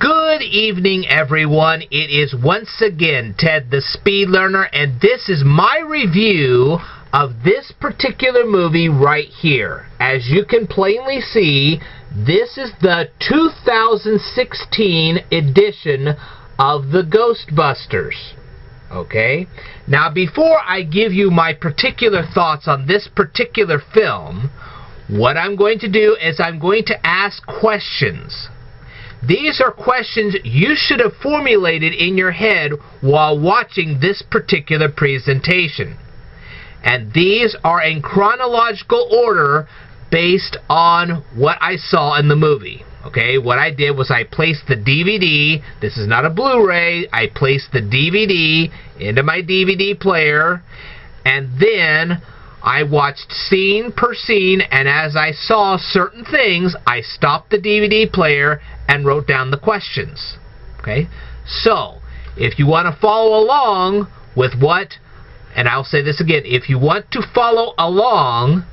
Good evening, everyone. It is once again Ted the Speed Learner, and this is my review of this particular movie right here. As you can plainly see, this is the 2016 edition of the Ghostbusters. Okay? Now, before I give you my particular thoughts on this particular film, what I'm going to do is I'm going to ask questions. These are questions you should have formulated in your head while watching this particular presentation. And these are in chronological order based on what I saw in the movie. Okay, what I did was I placed the DVD, this is not a Blu-ray, I placed the DVD into my DVD player, and then I watched scene per scene, and as I saw certain things, I stopped the DVD player and wrote down the questions. Okay? So, if you want to follow along with what, and I'll say this again, if you want to follow along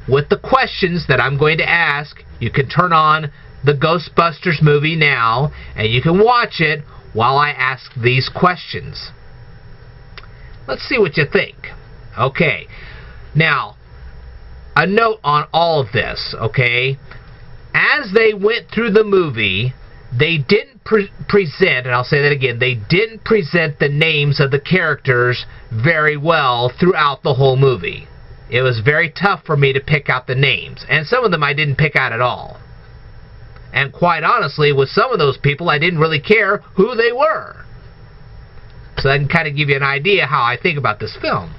with the questions that I'm going to ask, you can turn on the Ghostbusters movie now, and you can watch it while I ask these questions. Let's see what you think. Okay. Now, a note on all of this, okay? As they went through the movie, they didn't present, and I'll say that again, they didn't present the names of the characters very well throughout the whole movie. It was very tough for me to pick out the names, and some of them I didn't pick out at all. And quite honestly, with some of those people, I didn't really care who they were. So I can kind of give you an idea how I think about this film.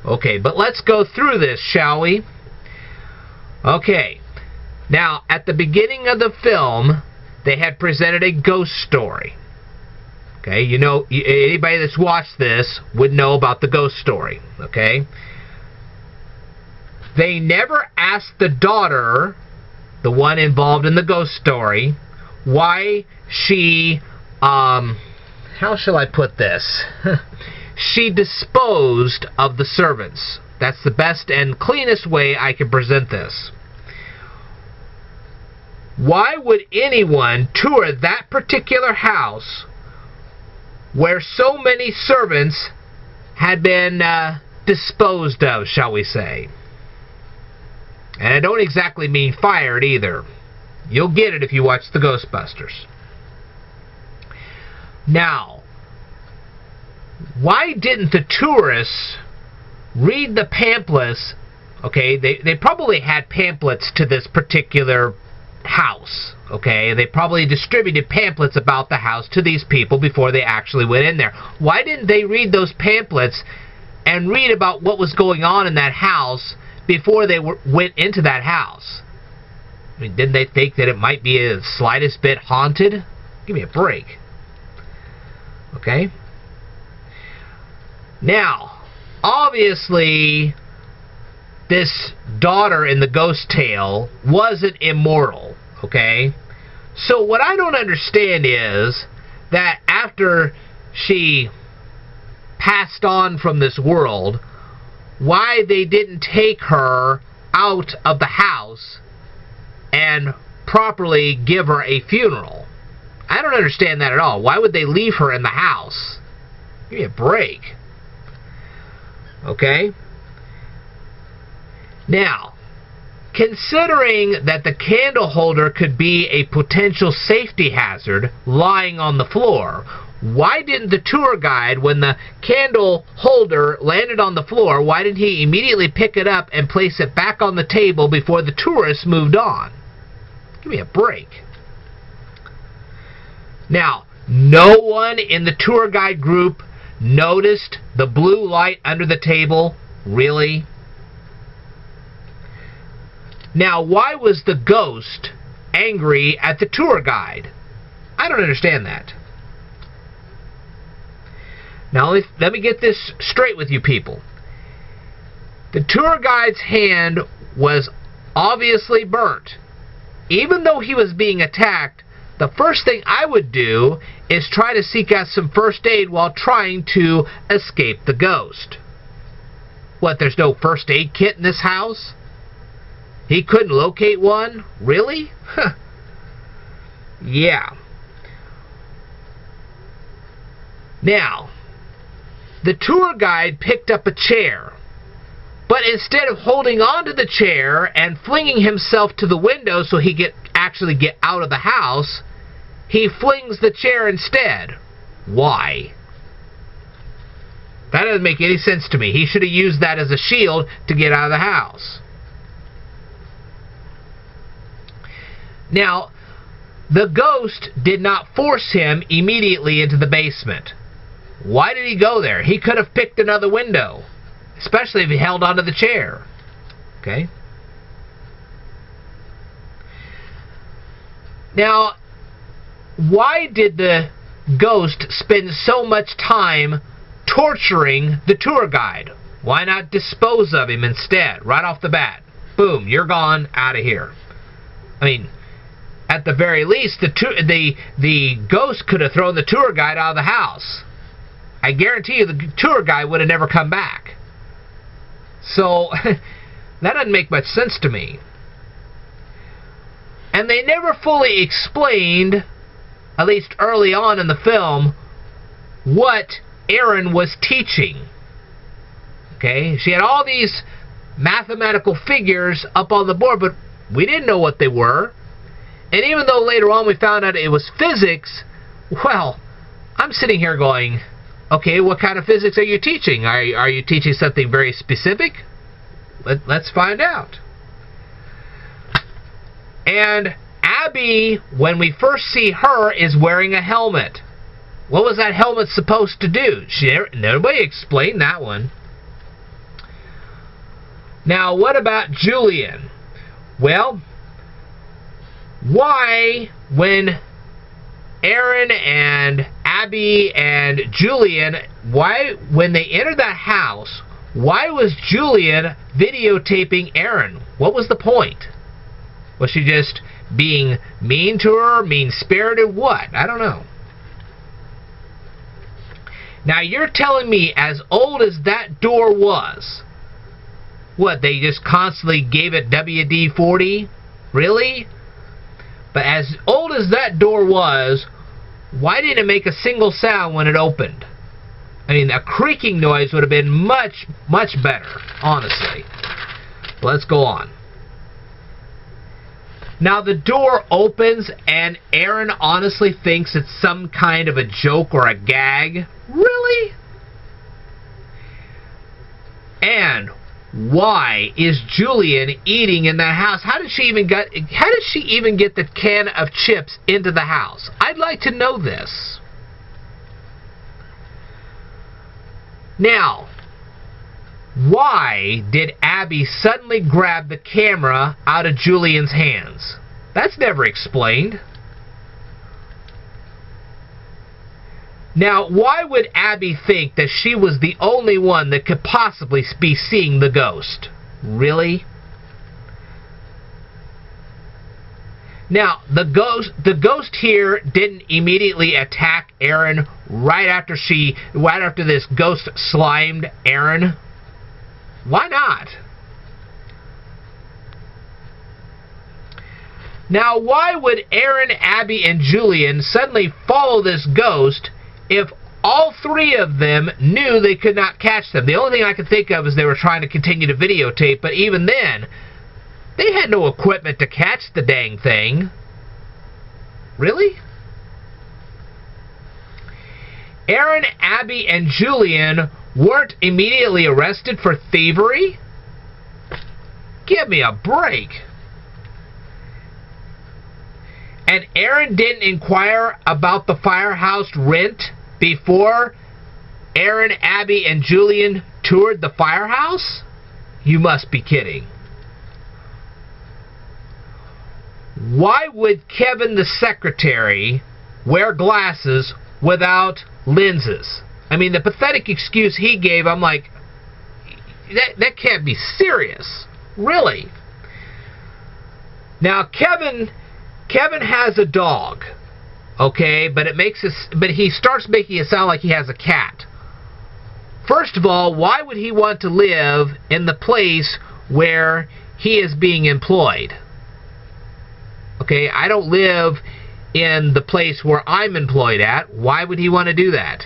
Okay, but let's go through this, shall we? Okay. Now, at the beginning of the film, they had presented a ghost story. Okay, you know, anybody that's watched this would know about the ghost story. Okay? They never asked the daughter, the one involved in the ghost story, why she, how shall I put this? She disposed of the servants. That's the best and cleanest way I can present this. Why would anyone tour that particular house where so many servants had been disposed of, shall we say? And I don't exactly mean fired either. You'll get it if you watch the Ghostbusters. Now, why didn't the tourists read the pamphlets? Okay, they probably had pamphlets to this particular house. Okay, they probably distributed pamphlets about the house to these people before they actually went in there. Why didn't they read those pamphlets and read about what was going on in that house before they went into that house? I mean, didn't they think that it might be the slightest bit haunted? Give me a break. Okay? Now, obviously, this daughter in the ghost tale wasn't immortal, okay? So what I don't understand is that after she passed on from this world, why they didn't take her out of the house and properly give her a funeral. I don't understand that at all. Why would they leave her in the house? Give me a break. Okay? Now, considering that the candle holder could be a potential safety hazard lying on the floor, why didn't the tour guide, when the candle holder landed on the floor, why didn't he immediately pick it up and place it back on the table before the tourists moved on? Give me a break. Now, no one in the tour guide group noticed the blue light under the table? Really? Now, why was the ghost angry at the tour guide? I don't understand that. Now, let me get this straight with you people. The tour guide's hand was obviously burnt. Even though he was being attacked, the first thing I would do is try to seek out some first aid while trying to escape the ghost. What, there's no first aid kit in this house? He couldn't locate one? Really? Huh. Yeah. Now, the tour guide picked up a chair, but instead of holding on to the chair and flinging himself to the window so he could actually get out of the house, he flings the chair instead. Why? That doesn't make any sense to me. He should have used that as a shield to get out of the house. Now, the ghost did not force him immediately into the basement. Why did he go there? He could have picked another window, especially if he held onto the chair. Okay? Now, why did the ghost spend so much time torturing the tour guide? Why not dispose of him instead, right off the bat? Boom, you're gone, out of here. I mean, at the very least, the ghost could have thrown the tour guide out of the house. I guarantee you the tour guide would have never come back. So, that doesn't make much sense to me. And they never fully explained, at least early on in the film, what Erin was teaching. Okay? She had all these mathematical figures up on the board, but we didn't know what they were. And even though later on we found out it was physics, well, I'm sitting here going, okay, what kind of physics are you teaching? Are you teaching something very specific? Let's find out. And Abby, when we first see her, is wearing a helmet. What was that helmet supposed to do? Nobody explained that one. Now, what about Julian? Well, why, when Erin and Abby and Julian, when they entered that house, why was Julian videotaping Erin? What was the point? Was she just being mean to her, mean-spirited? What? I don't know. Now, you're telling me, as old as that door was, what, they just constantly gave it WD-40? Really? But as old as that door was, why didn't it make a single sound when it opened? I mean, a creaking noise would have been much, much better, honestly. Let's go on. Now, the door opens, and Erin honestly thinks it's some kind of a joke or a gag. Really? And why is Julian eating in the house? How did she even get the can of chips into the house? I'd like to know this. Now, why did Abby suddenly grab the camera out of Julian's hands? That's never explained. Now, why would Abby think that she was the only one that could possibly be seeing the ghost? Really? Now, the ghost here didn't immediately attack Erin right after this ghost slimed Erin. Why not? Now, why would Erin, Abby, and Julian suddenly follow this ghost if all three of them knew they could not catch them? The only thing I could think of is they were trying to continue to videotape, but even then, they had no equipment to catch the dang thing. Really? Erin, Abby, and Julian weren't immediately arrested for thievery? Give me a break. And Erin didn't inquire about the firehouse rent before Erin, Abby, and Julian toured the firehouse? You must be kidding. Why would Kevin the secretary wear glasses without lenses? I mean, the pathetic excuse he gave, I'm like, that can't be serious. Really? Now, Kevin has a dog, okay, but he starts making it sound like he has a cat. First of all, why would he want to live in the place where he is being employed? Okay, I don't live in the place where I'm employed at. Why would he want to do that?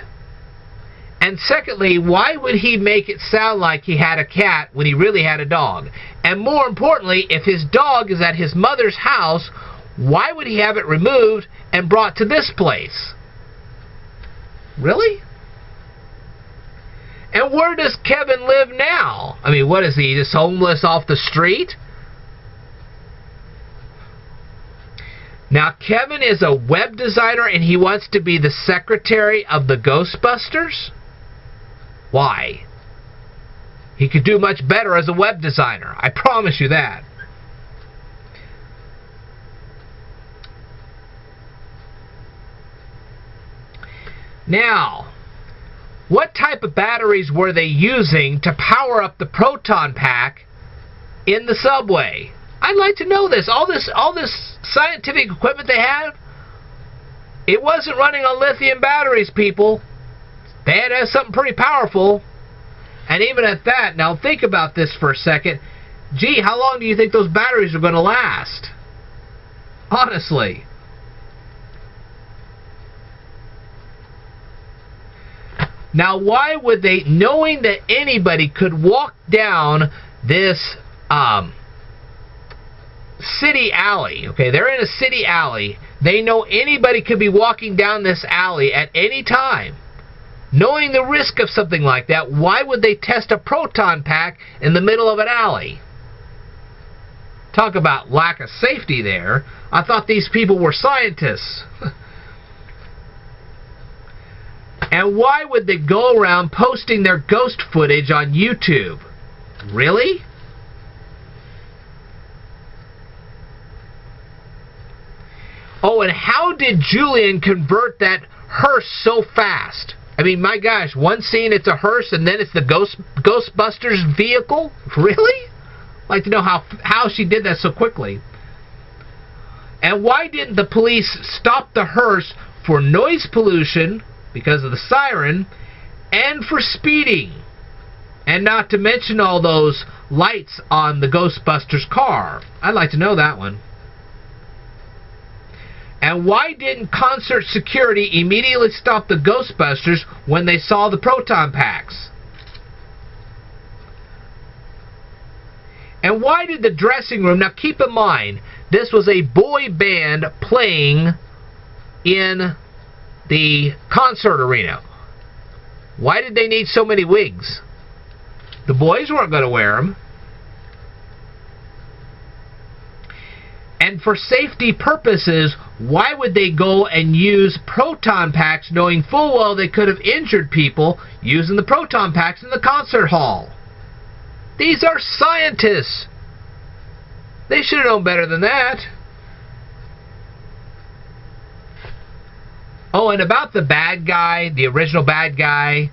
And secondly, why would he make it sound like he had a cat when he really had a dog? And more importantly, if his dog is at his mother's house, why would he have it removed and brought to this place? Really? And where does Kevin live now? I mean, what is he, just homeless off the street? Now, Kevin is a web designer and he wants to be the secretary of the Ghostbusters? Why? He could do much better as a web designer. I promise you that. Now, what type of batteries were they using to power up the proton pack in the subway? I'd like to know this. All this scientific equipment they have, it wasn't running on lithium batteries, people. They had to have something pretty powerful. And even at that, now think about this for a second. Gee, how long do you think those batteries are going to last? Honestly. Now, why would they, knowing that anybody could walk down this city alley, okay, they're in a city alley, they know anybody could be walking down this alley at any time. Knowing the risk of something like that, why would they test a proton pack in the middle of an alley? Talk about lack of safety there. I thought these people were scientists. And why would they go around posting their ghost footage on YouTube? Really? Oh, and how did Julian convert that hearse so fast? I mean, my gosh, one scene it's a hearse and then it's the Ghostbusters vehicle? Really? I'd like to know how she did that so quickly. And why didn't the police stop the hearse for noise pollution, because of the siren, and for speeding? And not to mention all those lights on the Ghostbusters car. I'd like to know that one. And why didn't concert security immediately stop the Ghostbusters when they saw the proton packs? And why did the dressing room... Now keep in mind, this was a boy band playing in the concert arena. Why did they need so many wigs? The boys weren't going to wear them. And for safety purposes, why would they go and use proton packs knowing full well they could have injured people using the proton packs in the concert hall? These are scientists. They should have known better than that. Oh, and about the bad guy, the original bad guy,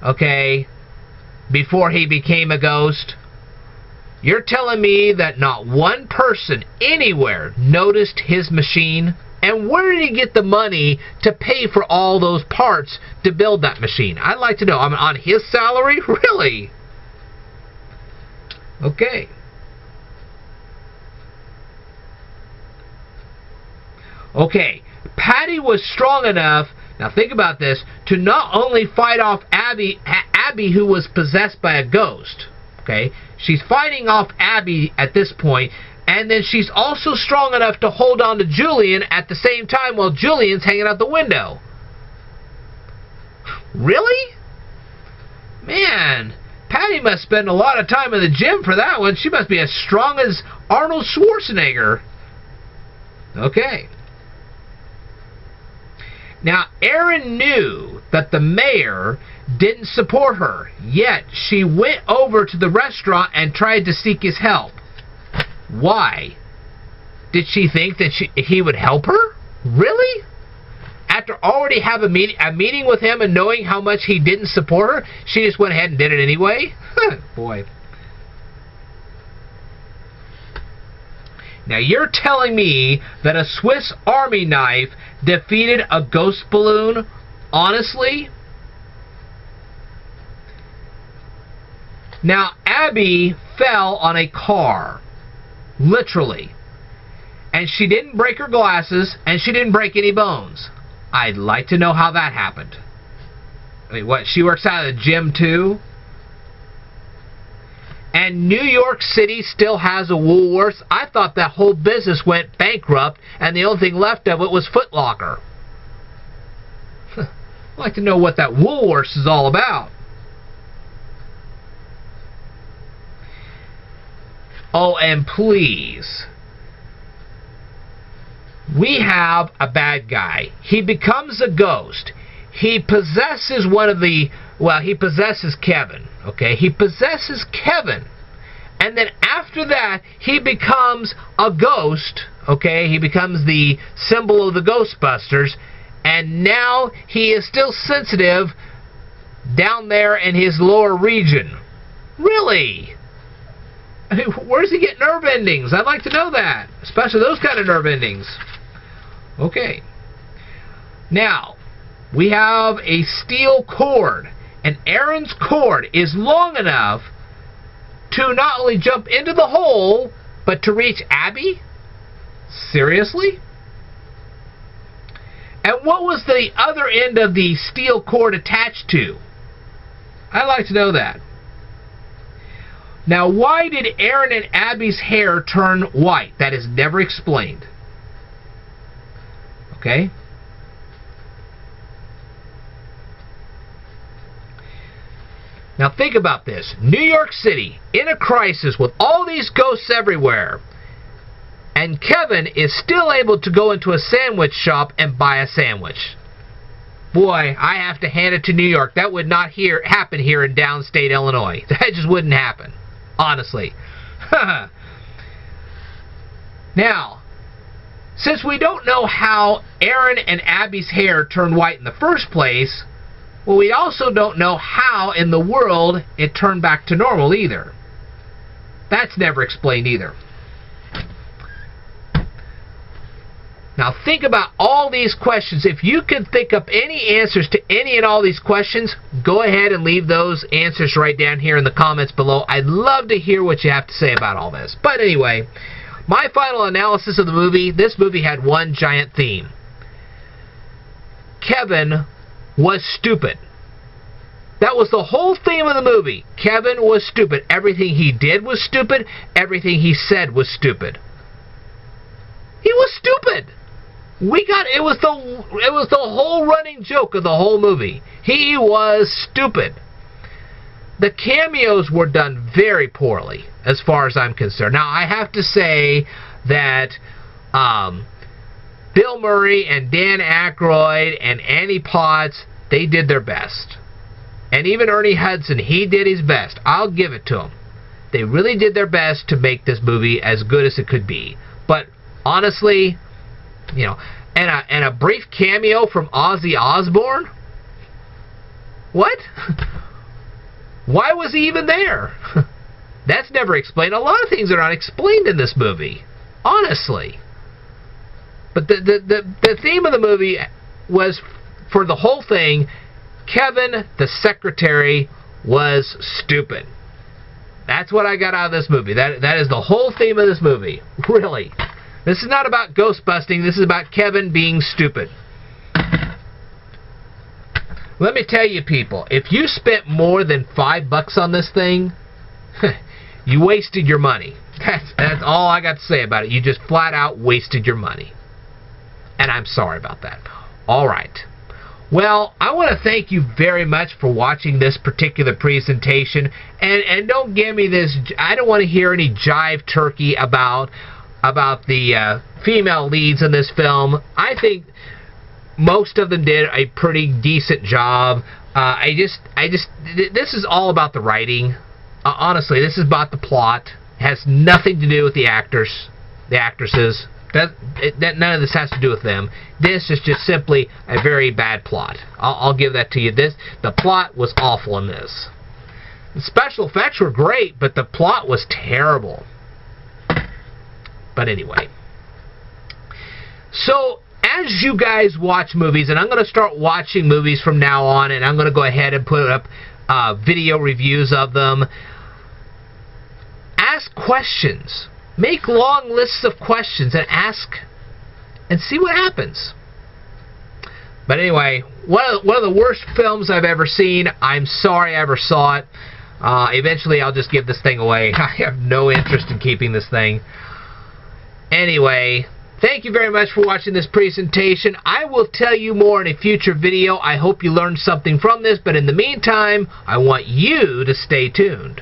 okay, before he became a ghost, you're telling me that not one person anywhere noticed his machine? And where did he get the money to pay for all those parts to build that machine? I'd like to know. I mean, on his salary? Really? Okay. Okay. Patty was strong enough, now think about this, to not only fight off Abby, who was possessed by a ghost. Okay? She's fighting off Abby at this point, and then she's also strong enough to hold on to Julian at the same time while Julian's hanging out the window. Really? Man, Patty must spend a lot of time in the gym for that one. She must be as strong as Arnold Schwarzenegger. Okay. Now, Erin knew that the mayor didn't support her, yet she went over to the restaurant and tried to seek his help. Why? Did she think that he would help her? Really? After already have a meeting with him and knowing how much he didn't support her, she just went ahead and did it anyway? Boy. Now you're telling me that a Swiss Army knife defeated a ghost balloon? Honestly? Now Abby fell on a car. Literally. And she didn't break her glasses, and she didn't break any bones. I'd like to know how that happened. I mean, what, she works out of the gym too? And New York City still has a Woolworths? I thought that whole business went bankrupt and the only thing left of it was Foot Locker. I'd like to know what that Woolworths is all about. Oh, and please, we have a bad guy. He becomes a ghost. He possesses he possesses Kevin. Okay, he possesses Kevin. And then after that, he becomes a ghost. Okay, he becomes the symbol of the Ghostbusters. And now he is still sensitive down there in his lower region. Really? I mean, where does he get nerve endings? I'd like to know that. Especially those kind of nerve endings. Okay. Now, we have a steel cord. And Aaron's cord is long enough to not only jump into the hole, but to reach Abby? Seriously? And what was the other end of the steel cord attached to? I'd like to know that. Now, why did Aaron and Abby's hair turn white? That is never explained. Okay? Now think about this. New York City, in a crisis with all these ghosts everywhere, and Kevin is still able to go into a sandwich shop and buy a sandwich. Boy, I have to hand it to New York. That would not happen here in downstate Illinois. That just wouldn't happen. Honestly. Now, since we don't know how Aaron and Abby's hair turned white in the first place, well, we also don't know how in the world it turned back to normal either. That's never explained either. Now think about all these questions. If you can think up any answers to any and all these questions, go ahead and leave those answers right down here in the comments below. I'd love to hear what you have to say about all this. But anyway, my final analysis of the movie, this movie had one giant theme. Kevin was stupid. That was the whole theme of the movie. Kevin was stupid. Everything he did was stupid. Everything he said was stupid. He was stupid. It was the whole running joke of the whole movie. He was stupid. The cameos were done very poorly, as far as I'm concerned. Now, I have to say that Bill Murray and Dan Aykroyd and Annie Potts, they did their best. And even Ernie Hudson, he did his best. I'll give it to him. They really did their best to make this movie as good as it could be. But honestly, you know, and a brief cameo from Ozzy Osbourne? What? Why was he even there? That's never explained. A lot of things are not explained in this movie. Honestly. But the theme of the movie was, for the whole thing, Kevin, the secretary, was stupid. That's what I got out of this movie. That is the whole theme of this movie. Really. This is not about ghost busting. This is about Kevin being stupid. Let me tell you, people, if you spent more than $5 on this thing, you wasted your money. That's all I got to say about it. You just flat out wasted your money. And I'm sorry about that. All right. Well, I want to thank you very much for watching this particular presentation. And don't give me this, I don't want to hear any jive turkey about the female leads in this film. I think most of them did a pretty decent job. This is all about the writing. Honestly, this is about the plot. It has nothing to do with the actors, the actresses. None of this has to do with them. This is just simply a very bad plot. I'll give that to you. The plot was awful in this. The special effects were great, but the plot was terrible. But anyway. So, as you guys watch movies, and I'm going to start watching movies from now on, and I'm going to go ahead and put up video reviews of them, ask questions. Make long lists of questions and ask and see what happens. But anyway, one of the worst films I've ever seen. I'm sorry I ever saw it. Eventually I'll just give this thing away. I have no interest in keeping this thing. Anyway, thank you very much for watching this presentation. I will tell you more in a future video. I hope you learned something from this, but in the meantime, I want you to stay tuned.